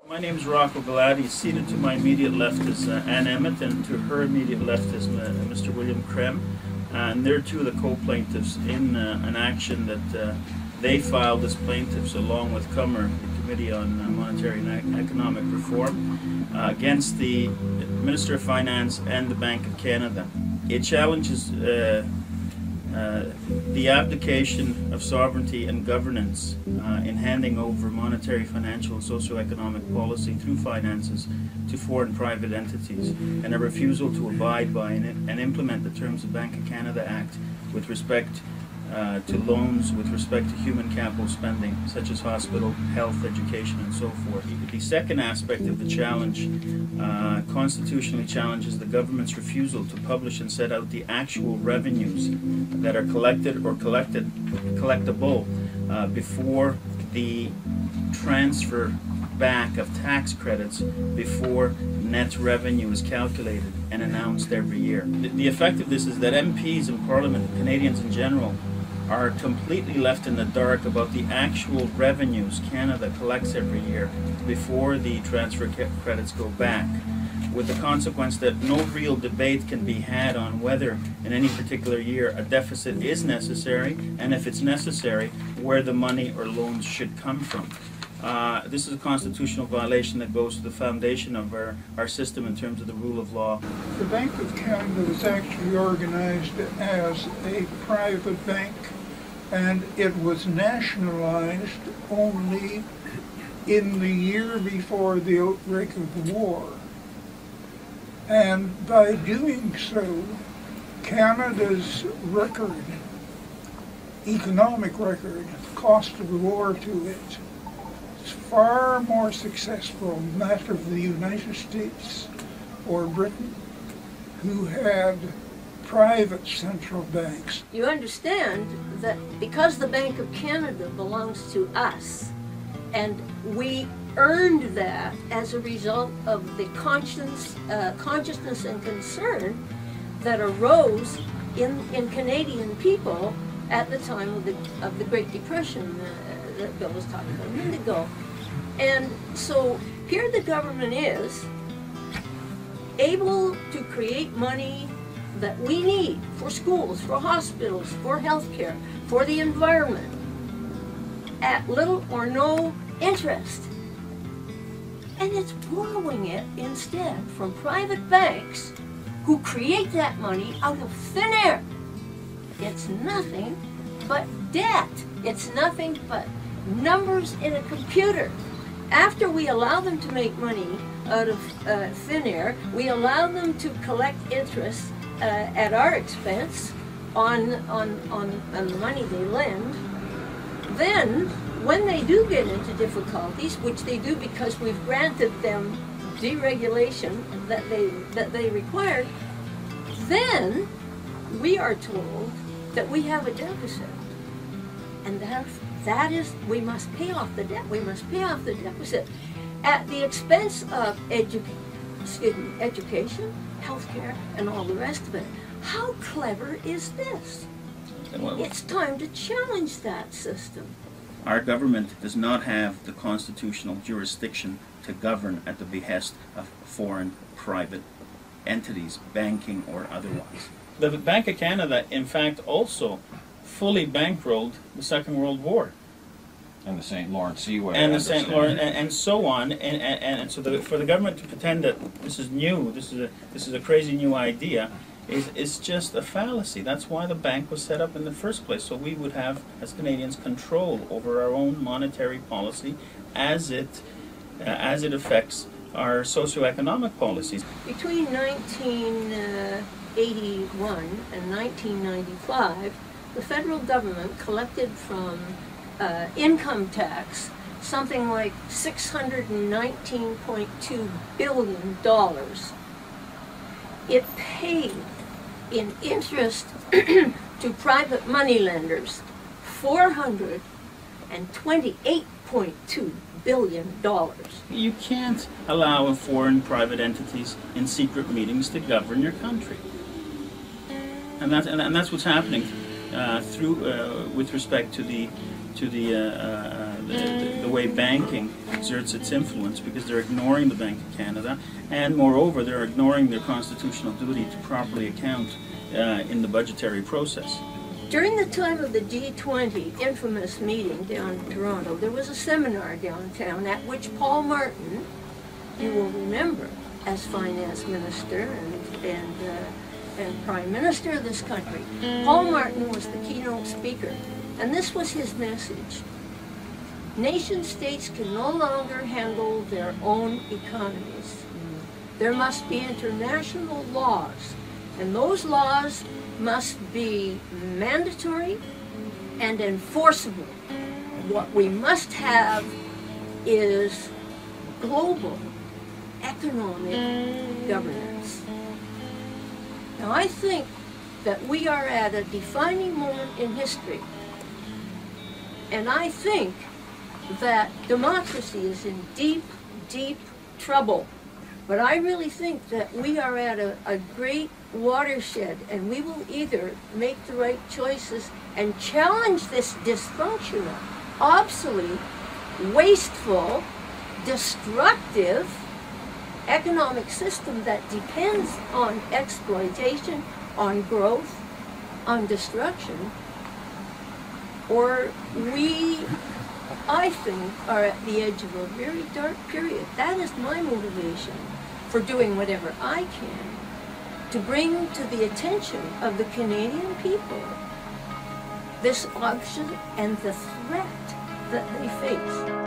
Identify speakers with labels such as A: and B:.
A: My name is Rocco Galati. Seated to my immediate left is Ann Emmett, and to her immediate left is Mr. William Krehm. And they're two of the co-plaintiffs in an action that they filed as plaintiffs along with CUMR, the Committee on Monetary and Economic Reform, against the Minister of Finance and the Bank of Canada. It challenges the abdication of sovereignty and governance in handing over monetary, financial, and socio-economic policy through finances to foreign private entities, and a refusal to abide by and implement the terms of Bank of Canada Act with respect to loans, with respect to human capital spending, such as hospital, health, education, and so forth. The second aspect of the challenge constitutionally challenges the government's refusal to publish and set out the actual revenues that are collected or collectible before the transfer back of tax credits before net revenue is calculated and announced every year. The effect of this is that MPs in Parliament, Canadians in general, are completely left in the dark about the actual revenues Canada collects every year before the transfer credits go back, with the consequence that no real debate can be had on whether in any particular year a deficit is necessary, and if it's necessary, where the money or loans should come from. This is a constitutional violation that goes to the foundation of our system in terms of the rule of law.
B: The Bank of Canada was actually organized as a private bank, and it was nationalized only in the year before the outbreak of the war. And by doing so, Canada's record, economic record, cost of the war to it, is far more successful than that of the United States or Britain, who had private central banks.
C: You understand that because the Bank of Canada belongs to us, and we earned that as a result of the consciousness and concern that arose in Canadian people at the time of the Great Depression that Bill was talking about a minute ago. And so here the government is able to create money that we need for schools, for hospitals, for healthcare, for the environment, at little or no interest. And it's borrowing it instead from private banks who create that money out of thin air. It's nothing but debt. It's nothing but numbers in a computer. After we allow them to make money out of thin air, we allow them to collect interest at our expense on the money they lend. Then, when they do get into difficulties, which they do because we've granted them deregulation that they required, then we are told that we have a deficit, and that is we must pay off the debt. We must pay off the deficit at the expense of education, healthcare, and all the rest of it. How clever is this? It's time to challenge that system.
A: Our government does not have the constitutional jurisdiction to govern at the behest of foreign private entities, banking or otherwise. The Bank of Canada, in fact, also fully bankrolled the Second World War.
D: And the St. Lawrence Seaway.
A: And the St. Lawrence, and so on. And so for the government to pretend that this is new, this is a crazy new idea, is just a fallacy. That's why the bank was set up in the first place, so we would have, as Canadians, control over our own monetary policy as it affects our socioeconomic policies.
C: Between 1981 and 1995, the federal government collected from income tax something like $619.2 billion. It paid in interest to private moneylenders $428.2 billion.
A: You can't allow foreign private entities in secret meetings to govern your country, and that's what's happening with respect to the the way banking exerts its influence, because they're ignoring the Bank of Canada, and moreover, they're ignoring their constitutional duty to properly account in the budgetary process.
C: During the time of the G20 infamous meeting down in Toronto, there was a seminar downtown at which Paul Martin, you will remember, as finance minister and prime minister of this country, Paul Martin was the keynote speaker, and this was his message. Nation states can no longer handle their own economies. There must be international laws, and those laws must be mandatory and enforceable. What we must have is global economic governance. Now, I think that we are at a defining moment in history, and I think that democracy is in deep, deep trouble. But I really think that we are at a great watershed, and we will either make the right choices and challenge this dysfunctional, obsolete, wasteful, destructive economic system that depends on exploitation, on growth, on destruction, or we, I think, are at the edge of a very dark period. That is my motivation for doing whatever I can to bring to the attention of the Canadian people this option and the threat that they face.